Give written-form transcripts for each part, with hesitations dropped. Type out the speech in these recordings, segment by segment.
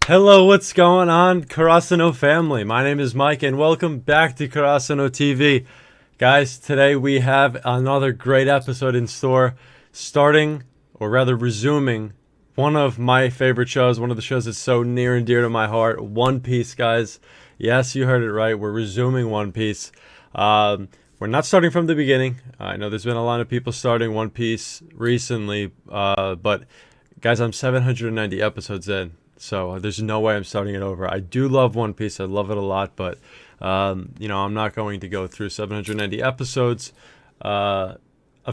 Hello, what's going on, Karasuno family? My name is Mike, and welcome back to Karasuno TV. Guys, today we have another great episode in store, starting, or rather resuming, one of my favorite shows, one of the shows that's so near and dear to my heart, One Piece, guys. Yes, you heard it right, we're resuming One Piece. We're not starting from the beginning. I know there's been a lot of people starting One Piece recently, but guys, I'm 790 episodes in. So there's no way I'm starting it over. I do love One Piece. I love it a lot, but I'm not going to go through 790 episodes of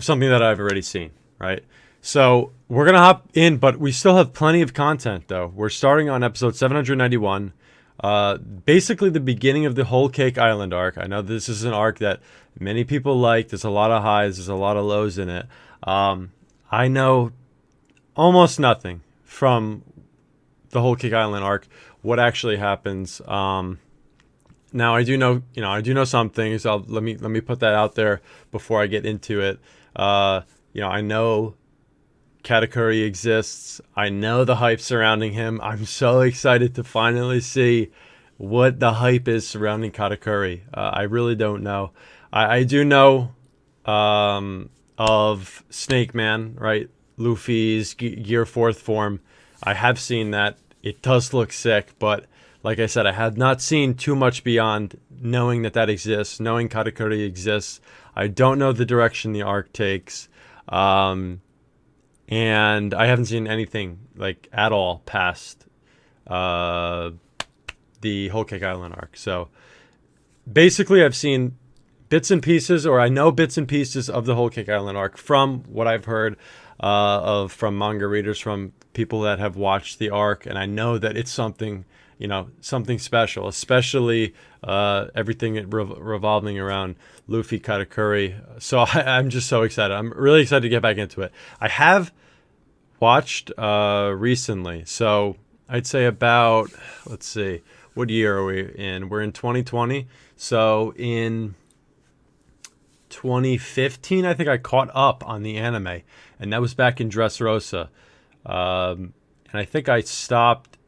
something that I've already seen, right? So we're gonna hop in, but we still have plenty of content, though. We're starting on episode 791, basically the beginning of the Whole Cake Island arc. I know this is an arc that many people like. There's a lot of highs, there's a lot of lows in it. I know almost nothing from the Whole Cake Island arc, what actually happens. Now I do know some things. Let me put that out there before I get into it. I know Katakuri exists. I know the hype surrounding him. I'm so excited to finally see what the hype is surrounding Katakuri. I really don't know. I do know of Snake Man, right? Luffy's Gear 4th form. I have seen that. It does look sick, but like I said, I have not seen too much beyond knowing that exists, knowing Katakuri exists. I don't know the direction the arc takes, and I haven't seen anything like at all past the Whole Cake Island arc. So basically, I've seen bits and pieces, or I know bits and pieces of the Whole Cake Island arc from what I've heard from manga readers, from people that have watched the arc, and I know that it's something special, especially everything revolving around Luffy, Katakuri. So I'm just so excited. I'm really excited to get back into it. I have watched recently, so I'd say about, let's see, what year are we in? We're in 2020. So in 2015, I think I caught up on the anime, and that was back in Dressrosa. And I think I stopped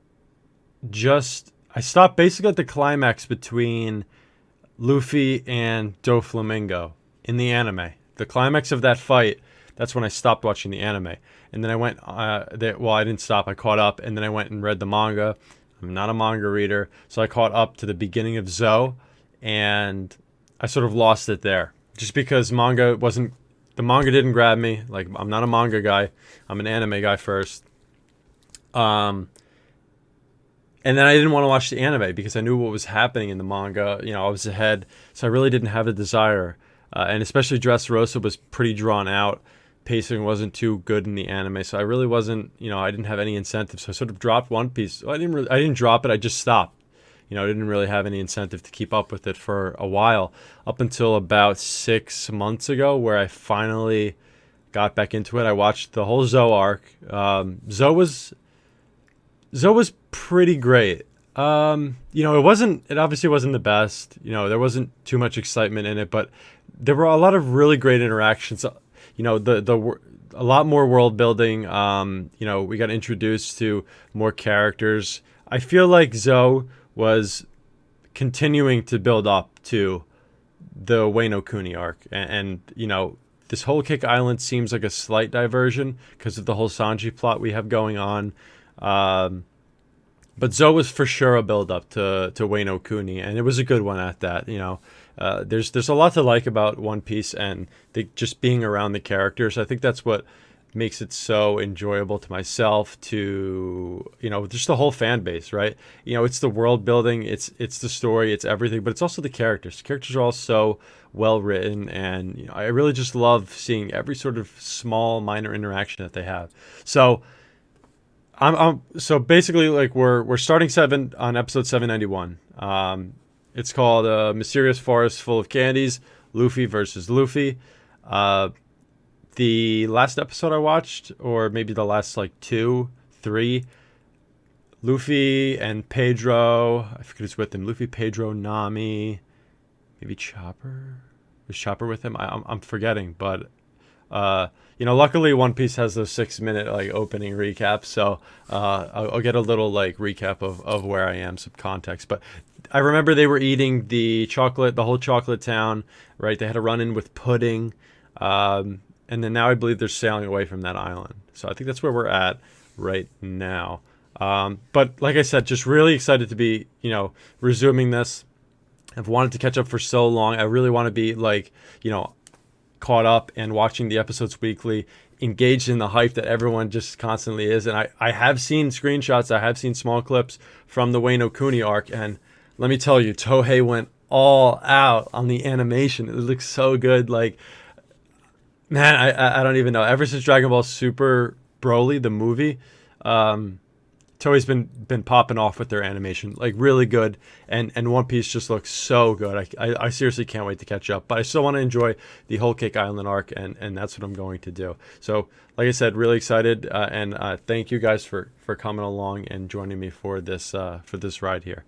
basically at the climax between Luffy and Doflamingo in the anime. The climax of that fight, that's when I stopped watching the anime. And then I went, I didn't stop, I caught up, and then I went and read the manga. I'm not a manga reader, so I caught up to the beginning of Zou, and I sort of lost it there. Just because the manga didn't grab me. Like, I'm not a manga guy. I'm an anime guy first. And then I didn't want to watch the anime because I knew what was happening in the manga. I was ahead, so I really didn't have the desire. And especially Dressrosa was pretty drawn out. Pacing wasn't too good in the anime, so I really wasn't. I didn't have any incentive, so I sort of dropped One Piece. I didn't drop it. I just stopped. I didn't really have any incentive to keep up with it for a while, up until about 6 months ago, where I finally got back into it. I watched the whole Zou arc. Zou was pretty great. It obviously wasn't the best. There wasn't too much excitement in it, but there were a lot of really great interactions. A lot more world building. We got introduced to more characters. I feel like Zou was continuing to build up to the Wano Kuni arc, and this Whole Cake Island seems like a slight diversion because of the whole Sanji plot we have going on. But Zou was for sure a build up to Wano Kuni, and it was a good one at that. There's a lot to like about One Piece, and just being around the characters. I think that's what makes it so enjoyable to myself, to just the whole fan base, right? It's the world building, it's the story, it's everything, but it's also the characters. The characters are all so well written, and I really just love seeing every sort of small minor interaction that they have. So so basically, like, we're starting on episode 791. It's called Mysterious Forest Full of Candies, Luffy versus Luffy. The last episode I watched, or maybe the last like 2, 3, Luffy and Pedro, I forget who's with him. Luffy, Pedro, Nami, maybe Chopper. Was Chopper with him? I'm forgetting, but You know, luckily One Piece has those 6 minute like opening recaps, so I'll get a little like recap of where I am, some context. But I remember they were eating the chocolate, the whole chocolate town, right? They had a run in with pudding, and then now I believe they're sailing away from that island. So I think that's where we're at right now. But like I said, just really excited to be, you know, resuming this. I've wanted to catch up for so long. I really want to be like, you know, caught up and watching the episodes weekly, engaged in the hype that everyone just constantly is. And I have seen screenshots, I have seen small clips from the Wano Kuni arc, and let me tell you, Tohei went all out on the animation. It looks so good. Like, man, I don't even know. Ever since Dragon Ball Super Broly, the movie, Toei's been popping off with their animation, like really good, and One Piece just looks so good. I seriously can't wait to catch up, but I still want to enjoy the Whole Cake Island arc, and that's what I'm going to do. So, like I said, really excited, and thank you guys for coming along and joining me for this ride here.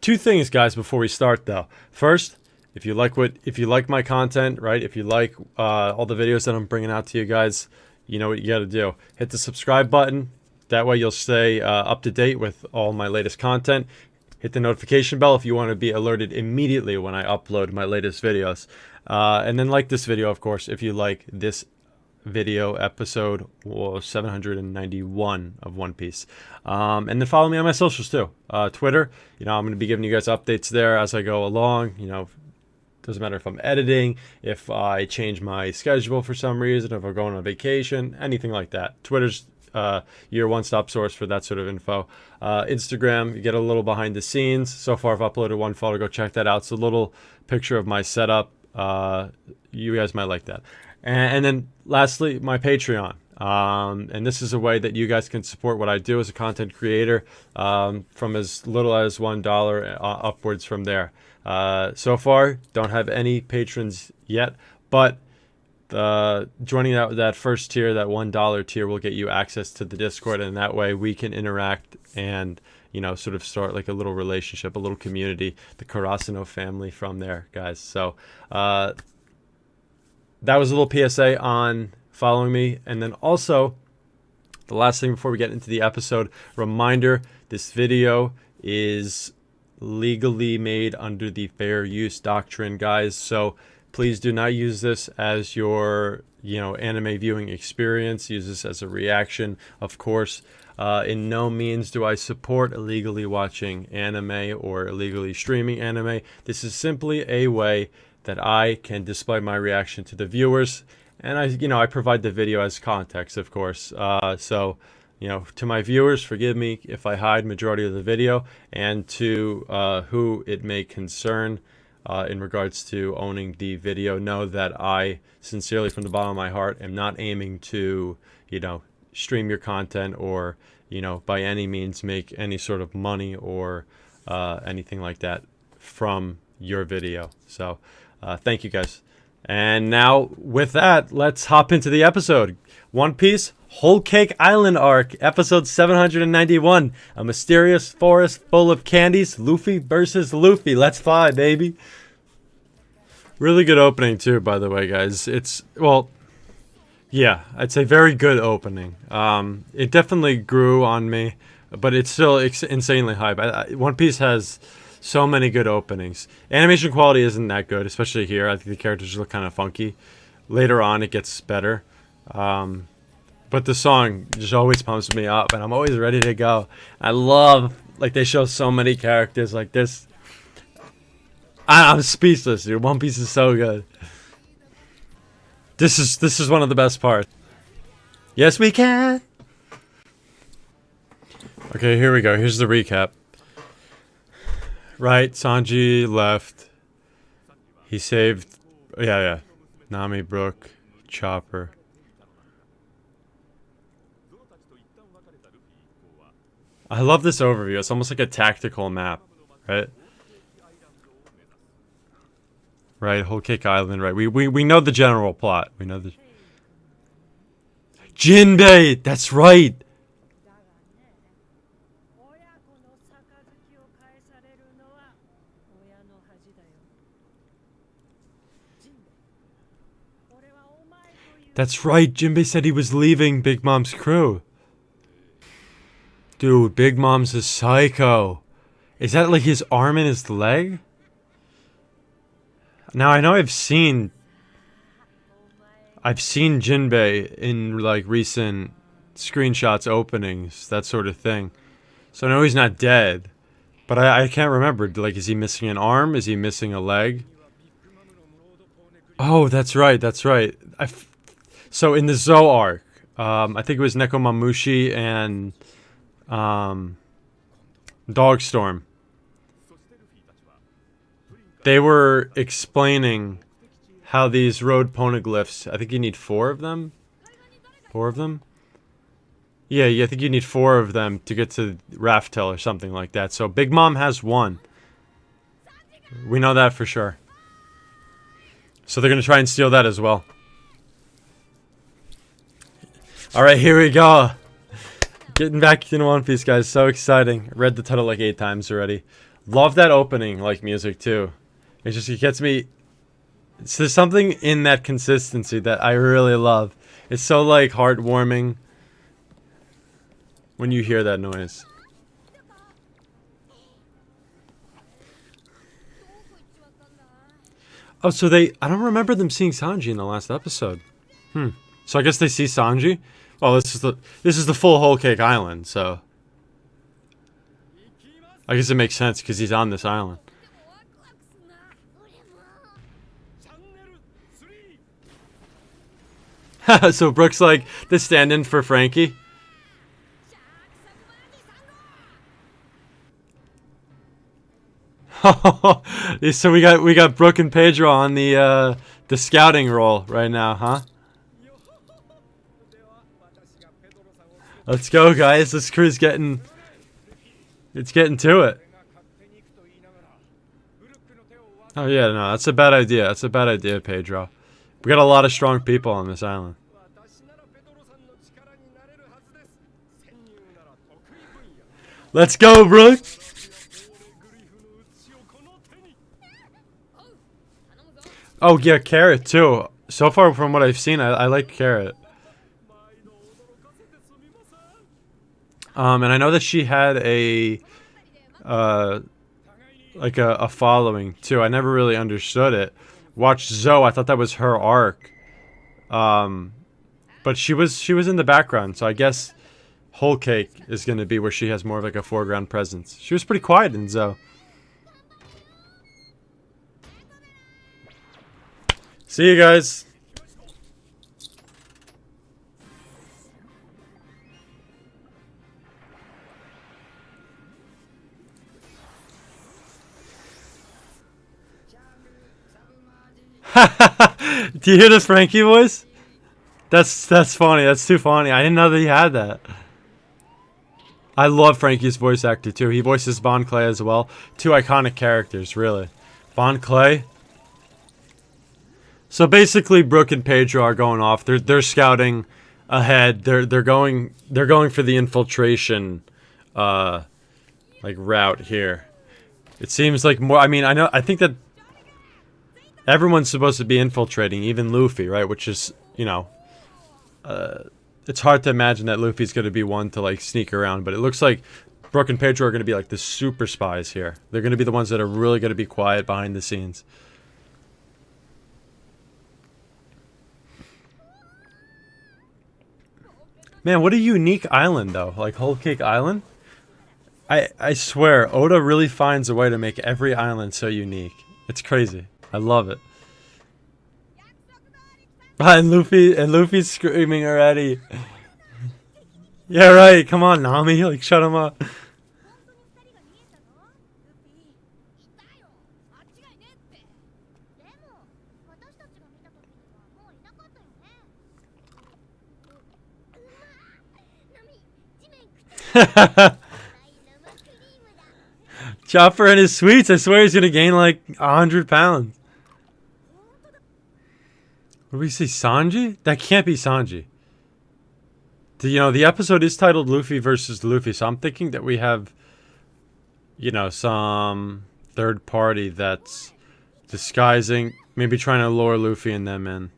Two things, guys, before we start though. First, if you like my content, right? If you like all the videos that I'm bringing out to you guys, you know what you got to do. Hit the subscribe button. That way you'll stay up to date with all my latest content. Hit the notification bell if you want to be alerted immediately when I upload my latest videos. And then like this video, of course, if you like this video episode 791 of One Piece. And then follow me on my socials too. Twitter, you know, I'm going to be giving you guys updates there as I go along. You know, doesn't matter if I'm editing, if I change my schedule for some reason, if I'm going on vacation, anything like that. Twitter's your one-stop source for that sort of info. Instagram, you get a little behind the scenes. So far, I've uploaded one photo. Go check that out. It's a little picture of my setup. You guys might like that. And then lastly, my Patreon. And this is a way that you guys can support what I do as a content creator from as little as $1 upwards from there. So far, don't have any patrons yet, but joining that first tier, that $1 tier, will get you access to the Discord, and that way we can interact and, you know, sort of start like a little relationship, a little community, the Karasuno family from there, guys. So that was a little PSA on following me. And then also, the last thing before we get into the episode, reminder, this video is legally made under the fair use doctrine, guys. So please do not use this as your, you know, anime viewing experience. Use this as a reaction, of course. In no means do I support illegally watching anime or illegally streaming anime. This is simply a way that I can display my reaction to the viewers, and I provide the video as context, of course. So, you know, to my viewers, forgive me if I hide majority of the video, and to who it may concern, in regards to owning the video, know that I sincerely, from the bottom of my heart, am not aiming to, you know, stream your content or, you know, by any means make any sort of money or anything like that from your video. So thank you, guys. And now with that, let's hop into the episode. One Piece Whole Cake Island arc, episode 791. A mysterious forest full of candies. Luffy versus Luffy. Let's fly, baby. Really good opening too, by the way, guys. It's, well, yeah, I'd say very good opening. It definitely grew on me, but it's still insanely high. One Piece has so many good openings. Animation quality isn't that good, especially here. I think the characters look kind of funky. Later on, it gets better. But the song just always pumps me up, and I'm always ready to go. I love, like, they show so many characters like this. I'm speechless, dude. One Piece is so good. This is one of the best parts. Yes, we can. Okay, here we go. Here's the recap. Right, Sanji left. He saved, yeah. Nami, Brook, Chopper. I love this overview. It's almost like a tactical map, right? Right, Whole Cake Island, right? We know the general plot. We know the Jinbei, that's right. That's right, Jinbei said he was leaving Big Mom's crew. Dude, Big Mom's a psycho. Is that like his arm and his leg? Now I know I've seen Jinbei in like recent screenshots, openings, that sort of thing. So I know he's not dead. But I can't remember. Like, is he missing an arm? Is he missing a leg? Oh, that's right. That's right. So in the Zou arc, I think it was Nekomamushi and Dogstorm. They were explaining how these road poneglyphs, I think you need 4 of them? 4 of them? Yeah, I think you need 4 of them to get to Raftel or something like that. So Big Mom has 1. We know that for sure. So they're going to try and steal that as well. Alright, here we go. Getting back into One Piece, guys. So exciting. Read the title like 8 times already. Love that opening, like, music, too. It gets me... So there's something in that consistency that I really love. It's so, like, heartwarming when you hear that noise. Oh, so I don't remember them seeing Sanji in the last episode. So I guess they see Sanji? Well, this is the full Whole Cake Island, so I guess it makes sense because he's on this island. So Brooke's like the stand-in for Frankie. So we got Brooke and Pedro on the scouting role right now, huh? Let's go, guys. This crew's getting to it. Oh yeah, no, that's a bad idea. That's a bad idea, Pedro. We got a lot of strong people on this island. Let's go, Brooke. Oh yeah, Carrot too. So far from what I've seen, I like Carrot. And I know that she had a like a following too. I never really understood it. Watched Zou, I thought that was her arc. But she was in the background, so I guess Whole Cake is gonna be where she has more of like a foreground presence. She was pretty quiet in Zou. See you guys. Do you hear the Frankie voice? That's funny. That's too funny. I didn't know that he had that. I love Frankie's voice actor too. He voices Bon Clay as well. 2 iconic characters, really. Bon Clay. So basically, Brooke and Pedro are going off. They're scouting ahead. They're going for the infiltration, like route here. It seems like more. I mean, I think that everyone's supposed to be infiltrating, even Luffy, right? Which is, you know, it's hard to imagine that Luffy's going to be one to like sneak around. But it looks like Brooke and Pedro are going to be like the super spies here. They're going to be the ones that are really going to be quiet behind the scenes. Man, what a unique island, though. Like, Whole Cake Island? I swear, Oda really finds a way to make every island so unique. It's crazy. I love it. And Luffy's screaming already. Yeah, right. Come on, Nami. Like, shut him up. Chopper and his sweets. I swear he's gonna gain like 100 pounds. What do we see? Sanji? That can't be Sanji. The episode is titled Luffy versus Luffy, so I'm thinking that we have, some third party that's disguising, maybe trying to lure Luffy and them in.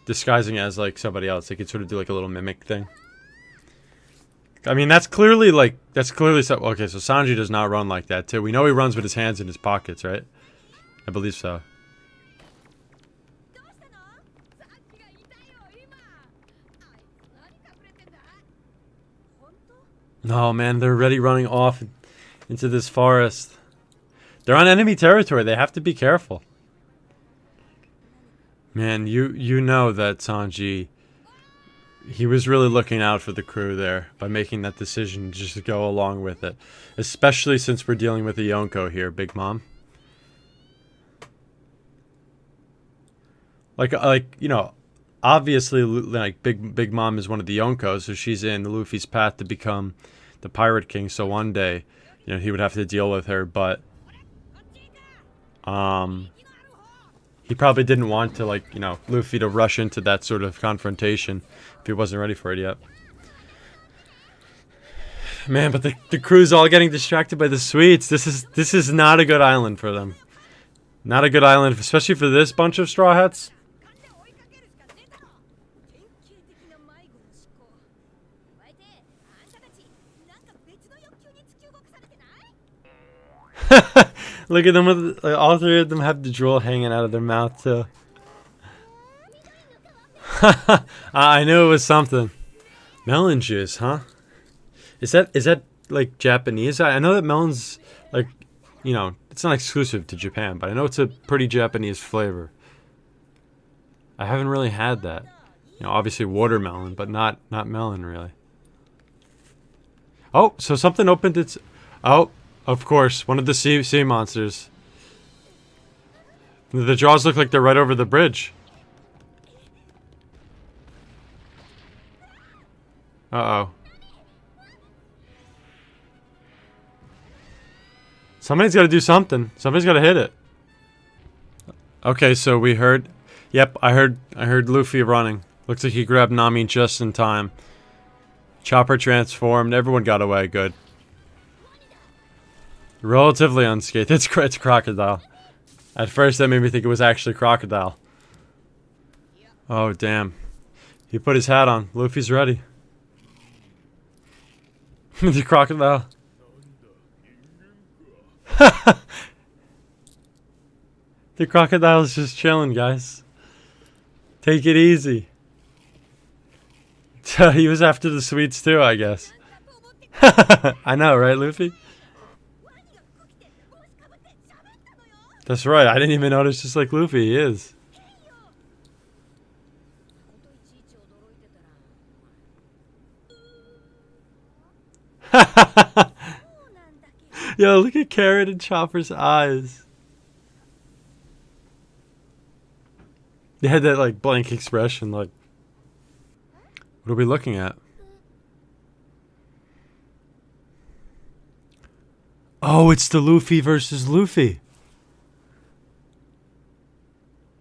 disguising as like somebody else. They could sort of do like a little mimic thing. I mean, that's clearly so. Okay, so Sanji does not run like that too. We know he runs with his hands in his pockets, right? I believe so. No, man, they're already running off into this forest. They're on enemy territory. They have to be careful. Man, you know that Sanji, he was really looking out for the crew there by making that decision just to go along with it. Especially since we're dealing with a Yonko here, Big Mom. Like you know, obviously, like Big Mom is one of the Yonkos, so she's in Luffy's path to become the Pirate King. So one day, you know, he would have to deal with her, but he probably didn't want to, like, you know, Luffy to rush into that sort of confrontation if he wasn't ready for it yet. Man, but the crew's all getting distracted by the sweets. This is not a good island for them. Not a good island, especially for this bunch of Straw Hats. Look at them with all three of them have the drool hanging out of their mouth too. I knew it was something. Melon juice, huh? Is that like Japanese? I know that melon's like, you know, it's not exclusive to Japan, but I know it's a pretty Japanese flavor. I haven't really had that. You know, obviously watermelon, but not melon really. Oh, so something opened its. Oh. Of course, one of the sea monsters. The jaws look like they're right over the bridge. Uh-oh. Somebody's got to do something. Somebody's got to hit it. Okay, so we heard. Yep, I heard Luffy running. Looks like he grabbed Nami just in time. Chopper transformed. Everyone got away. Good. Relatively unscathed. It's Crocodile. At first, that made me think it was actually Crocodile. Oh, damn. He put his hat on. Luffy's ready. The Crocodile. The Crocodile's just chilling, guys. Take it easy. He was after the sweets too, I guess. I know, right, Luffy? That's right, I didn't even notice, just like Luffy, he is. Yo, look at Carrot and Chopper's eyes. They had that, like, blank expression, like... What are we looking at? Oh, it's the Luffy versus Luffy.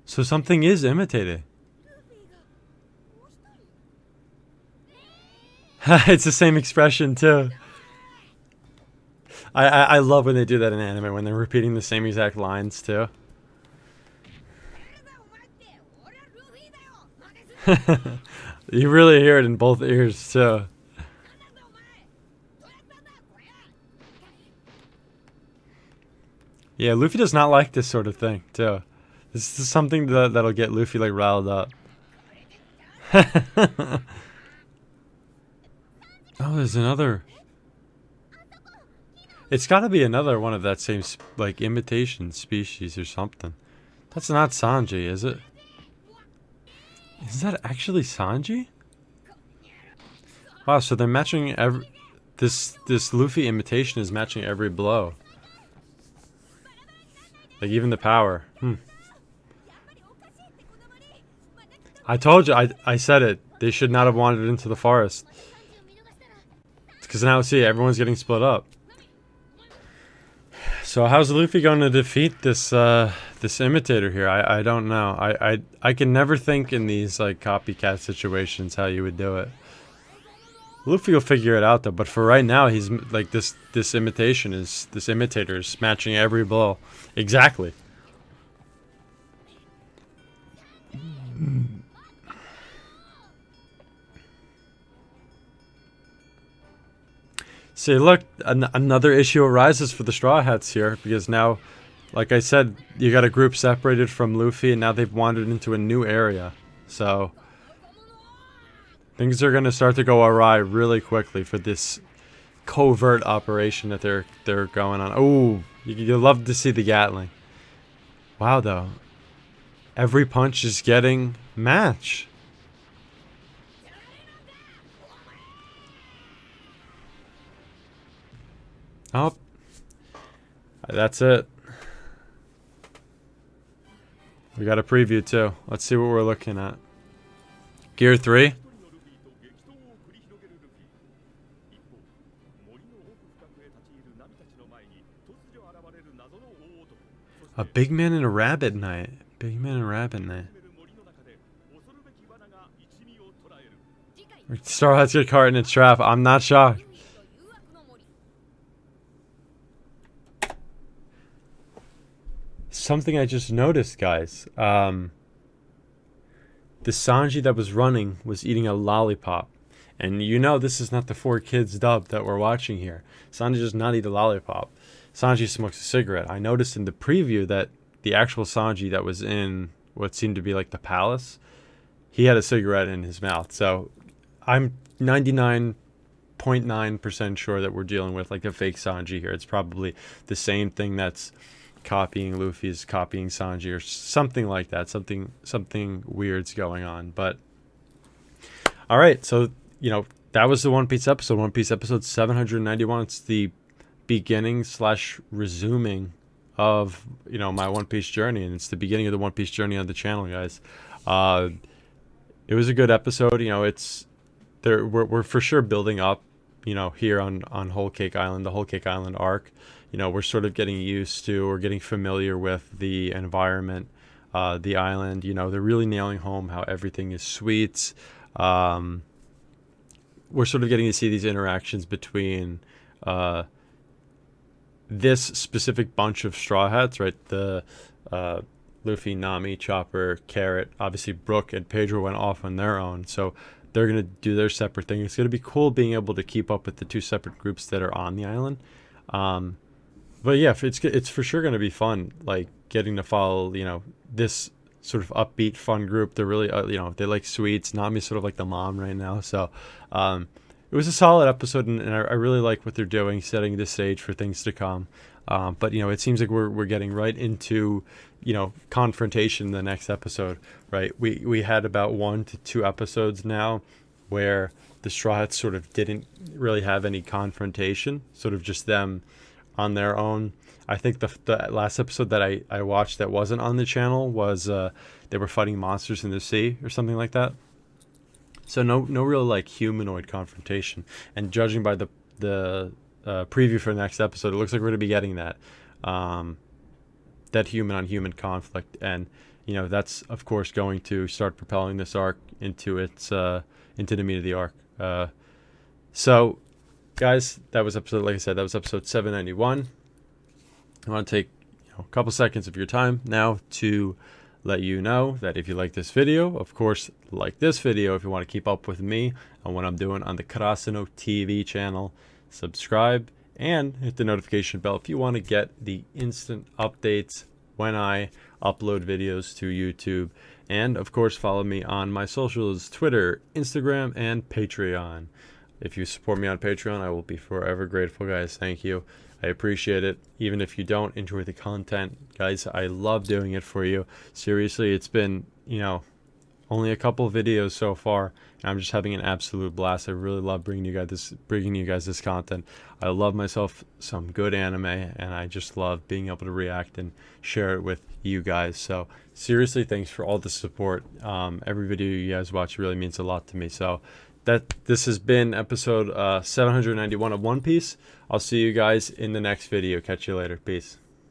So something is imitated. It's the same expression too. I love when they do that in anime, when they're repeating the same exact lines too. You really hear it in both ears too. Yeah, Luffy does not like this sort of thing too. This is something that'll get Luffy like riled up. Oh, there's another. It's got to be another one of that same like imitation species or something. That's not Sanji, is it? Is that actually Sanji? Wow, so they're matching every. This Luffy imitation is matching every blow. Like even the power. I told you, I said it. They should not have wandered into the forest. Because now, see, everyone's getting split up. So how's Luffy going to defeat this this imitator here? I don't know. I can never think in these like copycat situations how you would do it. Luffy will figure it out though. But for right now, he's like this imitator is matching every blow exactly. See, look, another issue arises for the Straw Hats here, because now, like I said, you got a group separated from Luffy, and now they've wandered into a new area. So things are going to start to go awry really quickly for this covert operation that they're going on. Oh, you love to see the Gatling. Wow, though. Every punch is getting match. Oh, that's it. We got a preview too. Let's see what we're looking at. Gear 3. A big man and a rabbit knight. Big man and rabbit knight. Straw Hats get caught in a trap. I'm not shocked. Something I just noticed, guys. The Sanji that was running was eating a lollipop. And you know this is not the 4Kids dub that we're watching here. Sanji does not eat a lollipop. Sanji smokes a cigarette. I noticed in the preview that the actual Sanji that was in what seemed to be like the palace, he had a cigarette in his mouth. So I'm 99.9% sure that we're dealing with like a fake Sanji here. It's probably the same thing that's copying Luffy's copying Sanji or something like that. Something weird's going on. But all right, so you know that was the One Piece episode. One Piece episode 791. It's the beginning / resuming of my One Piece journey, and it's the beginning of the One Piece journey on the channel, guys. It was a good episode. We're for sure building up here on Whole Cake Island, the Whole Cake Island arc. We're sort of getting used to or getting familiar with the environment, the island. They're really nailing home how everything is sweet. We're sort of getting to see these interactions between this specific bunch of Straw Hats, right? The Luffy, Nami, Chopper, Carrot, obviously Brook and Pedro went off on their own, so they're going to do their separate thing. It's going to be cool being able to keep up with the two separate groups that are on the island. But yeah, it's for sure going to be fun, like getting to follow, this sort of upbeat, fun group. They're really, they like sweets. Nami's sort of like the mom right now. So it was a solid episode, and I really like what they're doing, setting the stage for things to come. But it seems like we're getting right into confrontation in the next episode, right? We had about 1 to 2 episodes now where the Straw Hats sort of didn't really have any confrontation, sort of just them on their own. I think the last episode that I watched that wasn't on the channel was they were fighting monsters in the sea or something like that. So no real like humanoid confrontation. And judging by the preview for the next episode, it looks like we're going to be getting that human on human conflict, and that's of course going to start propelling this arc into its into the meat of the arc. So guys, that was episode, like I said, that was episode 791. I want to take a couple seconds of your time now to let you know that if you like this video, of course, like this video if you want to keep up with me and what I'm doing on the Karasuno TV channel. Subscribe and hit the notification bell if you want to get the instant updates when I upload videos to YouTube. And of course, follow me on my socials, Twitter, Instagram, and Patreon. If you support me on Patreon, I will be forever grateful, guys. Thank you. I appreciate it. Even if you don't enjoy the content, guys, I love doing it for you. Seriously, it's been, only a couple videos so far, and I'm just having an absolute blast. I really love bringing you guys this content. I love myself some good anime, and I just love being able to react and share it with you guys. So seriously, thanks for all the support. Every video you guys watch really means a lot to me. So this has been episode 791 of One Piece. I'll see you guys in the next video. Catch you later. Peace.